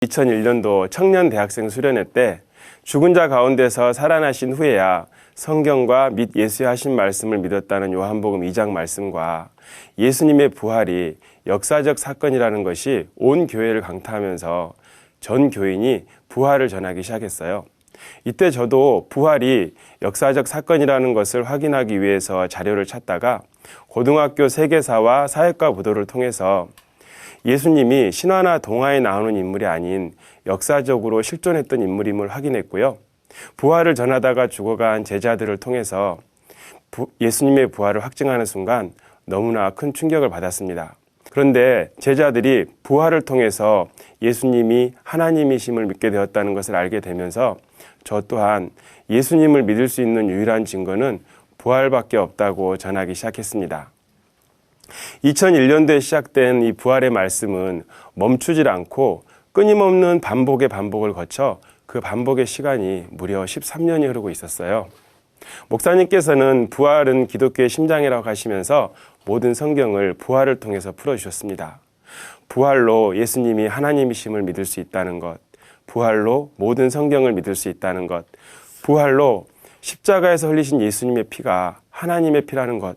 2001년도 청년 대학생 수련회 때 죽은 자 가운데서 살아나신 후에야 성경과 및 예수의 하신 말씀을 믿었다는 요한복음 2장 말씀과 예수님의 부활이 역사적 사건이라는 것이 온 교회를 강타하면서 전 교인이 부활을 전하기 시작했어요. 이때 저도 부활이 역사적 사건이라는 것을 확인하기 위해서 자료를 찾다가 고등학교 세계사와 사회과 부도를 통해서 예수님이 신화나 동화에 나오는 인물이 아닌 역사적으로 실존했던 인물임을 확인했고요. 부활을 전하다가 죽어간 제자들을 통해서 예수님의 부활을 확증하는 순간 너무나 큰 충격을 받았습니다. 그런데 제자들이 부활을 통해서 예수님이 하나님이심을 믿게 되었다는 것을 알게 되면서 저 또한 예수님을 믿을 수 있는 유일한 증거는 부활밖에 없다고 전하기 시작했습니다. 2001년도에 시작된 이 부활의 말씀은 멈추질 않고 끊임없는 반복의 반복을 거쳐 그 반복의 시간이 무려 13년이 흐르고 있었어요. 목사님께서는 부활은 기독교의 심장이라고 하시면서 모든 성경을 부활을 통해서 풀어주셨습니다. 부활로 예수님이 하나님이심을 믿을 수 있다는 것, 부활로 모든 성경을 믿을 수 있다는 것, 부활로 십자가에서 흘리신 예수님의 피가 하나님의 피라는 것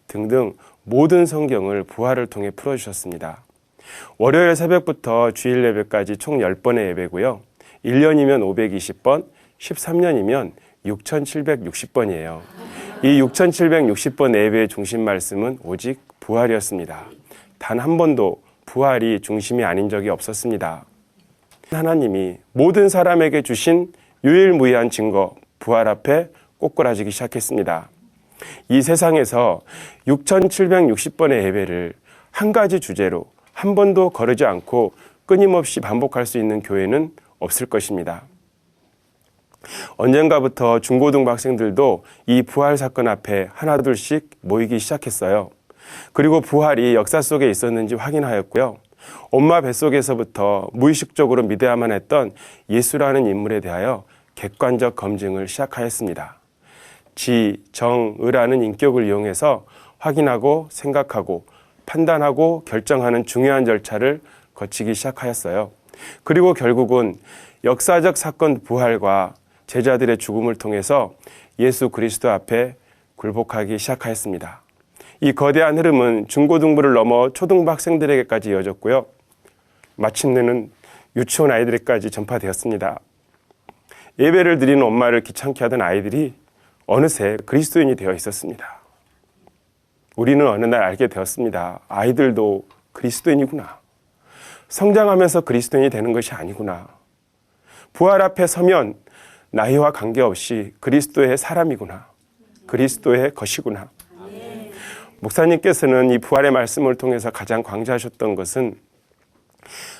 등등 모든 성경을 부활을 통해 풀어주셨습니다. 월요일 새벽부터 주일 예배까지 총 10번의 예배고요. 1년이면 520번, 13년이면 6,760번이에요. 이 6,760번 예배의 중심 말씀은 오직 부활이었습니다. 단 한 번도 부활이 중심이 아닌 적이 없었습니다. 하나님이 모든 사람에게 주신 유일무이한 증거, 부활 앞에 꼬꾸라지기 시작했습니다. 이 세상에서 6,760번의 예배를 한 가지 주제로 한 번도 거르지 않고 끊임없이 반복할 수 있는 교회는 없을 것입니다. 언젠가부터 중고등부 학생들도 이 부활 사건 앞에 하나둘씩 모이기 시작했어요. 그리고 부활이 역사 속에 있었는지 확인하였고요. 엄마 뱃속에서부터 무의식적으로 믿어야만 했던 예수라는 인물에 대하여 객관적 검증을 시작하였습니다. 지, 정, 의라는 인격을 이용해서 확인하고 생각하고 판단하고 결정하는 중요한 절차를 거치기 시작하였어요. 그리고 결국은 역사적 사건 부활과 제자들의 죽음을 통해서 예수 그리스도 앞에 굴복하기 시작하였습니다. 이 거대한 흐름은 중고등부를 넘어 초등부 학생들에게까지 이어졌고요. 마침내는 유치원 아이들에게까지 전파되었습니다. 예배를 드리는 엄마를 귀찮게 하던 아이들이 어느새 그리스도인이 되어 있었습니다. 우리는 어느 날 알게 되었습니다. 아이들도 그리스도인이구나. 성장하면서 그리스도인이 되는 것이 아니구나. 부활 앞에 서면 나이와 관계없이 그리스도의 사람이구나. 그리스도의 것이구나. 목사님께서는 이 부활의 말씀을 통해서 가장 강조하셨던 것은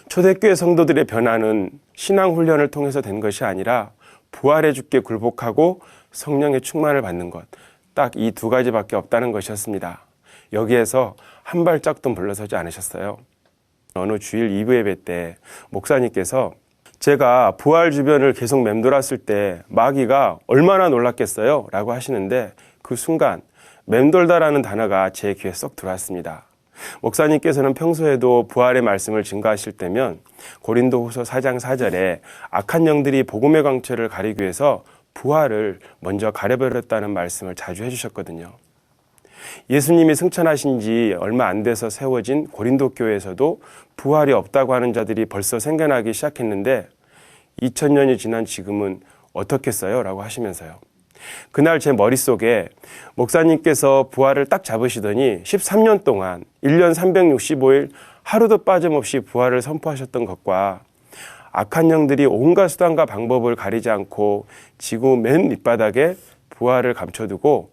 초대교회 성도들의 변화는 신앙훈련을 통해서 된 것이 아니라 부활의 주께 굴복하고 성령의 충만을 받는 것, 딱 이 두 가지밖에 없다는 것이었습니다. 여기에서 한 발짝도 물러서지 않으셨어요. 어느 주일 2부 예배 때 목사님께서 제가 부활 주변을 계속 맴돌았을 때 마귀가 얼마나 놀랐겠어요? 라고 하시는데 그 순간 맴돌다라는 단어가 제 귀에 쏙 들어왔습니다. 목사님께서는 평소에도 부활의 말씀을 증거하실 때면 고린도후서 4장 4절에 악한 영들이 복음의 광채를 가리기 위해서 부활을 먼저 가려버렸다는 말씀을 자주 해주셨거든요. 예수님이 승천하신 지 얼마 안 돼서 세워진 고린도 교회에서도 부활이 없다고 하는 자들이 벌써 생겨나기 시작했는데 2000년이 지난 지금은 어떻겠어요? 라고 하시면서요. 그날 제 머릿속에 목사님께서 부활을 딱 잡으시더니 13년 동안 1년 365일 하루도 빠짐없이 부활을 선포하셨던 것과 악한 영들이 온갖 수단과 방법을 가리지 않고 지구 맨 밑바닥에 부활을 감춰두고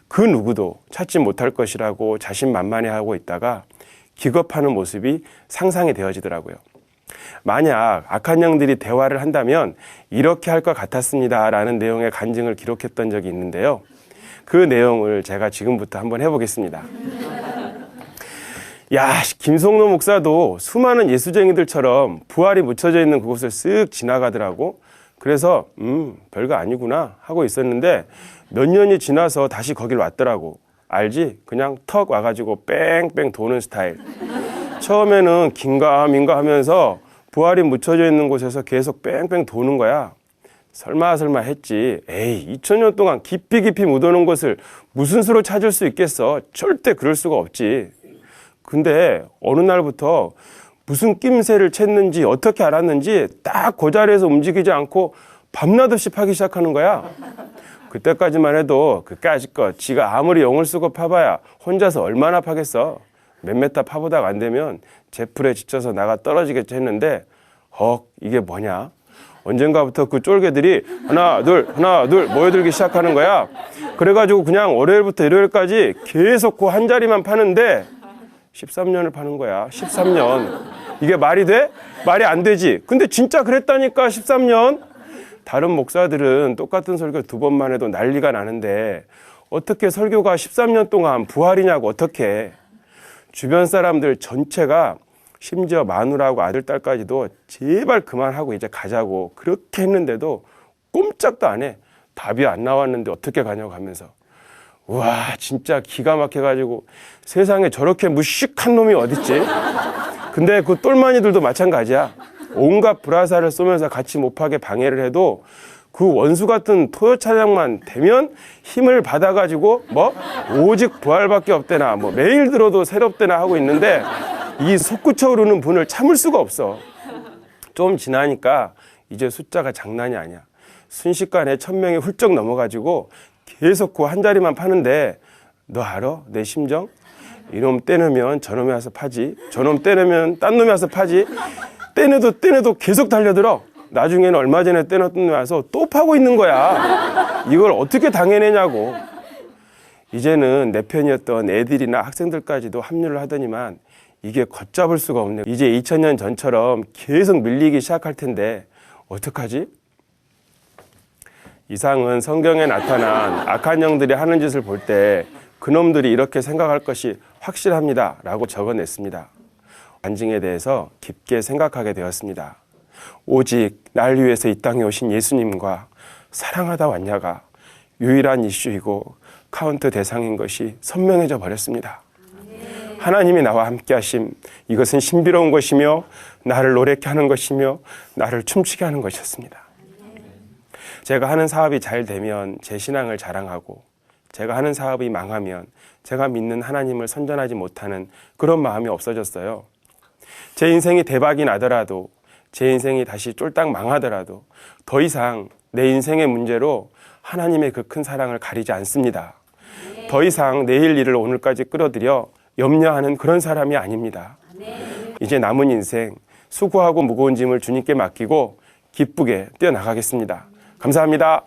그 누구도 찾지 못할 것이라고 자신만만해하고 있다가 기겁하는 모습이 상상이 되어지더라고요. 만약 악한 영들이 대화를 한다면 이렇게 할 것 같았습니다 라는 내용의 간증을 기록했던 적이 있는데요. 그 내용을 제가 지금부터 한번 해보겠습니다. 야, 김성로 목사도 수많은 예수쟁이들처럼 부활이 묻혀져 있는 그곳을 쓱 지나가더라고. 그래서 별거 아니구나 하고 있었는데 몇 년이 지나서 다시 거길 왔더라고. 알지? 그냥 턱 와가지고 뺑뺑 도는 스타일. 처음에는 긴가민가 하면서 부활이 묻혀져 있는 곳에서 계속 뺑뺑 도는 거야. 설마 했지. 에이, 2000년 동안 깊이 묻어놓은 것을 무슨 수로 찾을 수 있겠어. 절대 그럴 수가 없지. 근데 어느 날부터 무슨 낌새를 챘는지 어떻게 알았는지 딱 그 자리에서 움직이지 않고 밤낮없이 파기 시작하는 거야. 그때까지만 해도 그까짓 지가 아무리 영을 쓰고 파봐야 혼자서 얼마나 파겠어. 몇 메타 파보다가 안 되면 제풀에 지쳐서 나가 떨어지겠지 했는데 이게 뭐냐. 언젠가부터 그 쫄개들이 하나 둘 모여들기 시작하는 거야. 그래가지고 그냥 월요일부터 일요일까지 계속 그 한 자리만 파는데 13년을 파는 거야. 13년. 이게 말이 돼? 말이 안 되지. 근데 진짜 그랬다니까. 13년. 다른 목사들은 똑같은 설교 2번만 해도 난리가 나는데 어떻게 설교가 13년 동안 부활이냐고. 어떻게. 주변 사람들 전체가 심지어 마누라하고 아들, 딸까지도 제발 그만하고 이제 가자고 그렇게 했는데도 꼼짝도 안 해. 답이 안 나왔는데 어떻게 가냐고 하면서. 와, 진짜 기가 막혀가지고 세상에 저렇게 무식한 놈이 어딨지? 근데 그 똘마니들도 마찬가지야. 온갖 불화살을 쏘면서 같이 못 파게 방해를 해도 그 원수 같은 토요 차량만 되면 힘을 받아가지고 오직 부활밖에 없대나 매일 들어도 새롭대나 하고 있는데 이 솟구쳐 오르는 분을 참을 수가 없어. 좀 지나니까 이제 숫자가 장난이 아니야. 순식간에 1000명이 훌쩍 넘어가지고 계속 그 한 자리만 파는데 너 알아? 내 심정? 이놈 떼내면 저놈이 와서 파지. 저놈 떼내면 딴 놈이 와서 파지. 떼내도 계속 달려들어. 나중에는 얼마 전에 떼냈던 놈이 와서 또 파고 있는 거야. 이걸 어떻게 당해내냐고. 이제는 내 편이었던 애들이나 학생들까지도 합류를 하더니만 이게 걷잡을 수가 없네. 이제 2000년 전처럼 계속 밀리기 시작할 텐데 어떡하지? 이상은 성경에 나타난 악한 영들이 하는 짓을 볼 때 그놈들이 이렇게 생각할 것이 확실합니다 라고 적어냈습니다. 간증에 대해서 깊게 생각하게 되었습니다. 오직 날 위해서 이 땅에 오신 예수님과 사랑하다 왔냐가 유일한 이슈이고 카운트 대상인 것이 선명해져 버렸습니다. 하나님이 나와 함께 하심, 이것은 신비로운 것이며 나를 노래케 하는 것이며 나를 춤추게 하는 것이었습니다. 제가 하는 사업이 잘 되면 제 신앙을 자랑하고 제가 하는 사업이 망하면 제가 믿는 하나님을 선전하지 못하는 그런 마음이 없어졌어요. 제 인생이 대박이 나더라도 제 인생이 다시 쫄딱 망하더라도 더 이상 내 인생의 문제로 하나님의 그 큰 사랑을 가리지 않습니다. 더 이상 내일 일을 오늘까지 끌어들여 염려하는 그런 사람이 아닙니다. 이제 남은 인생 수고하고 무거운 짐을 주님께 맡기고 기쁘게 뛰어나가겠습니다. 감사합니다.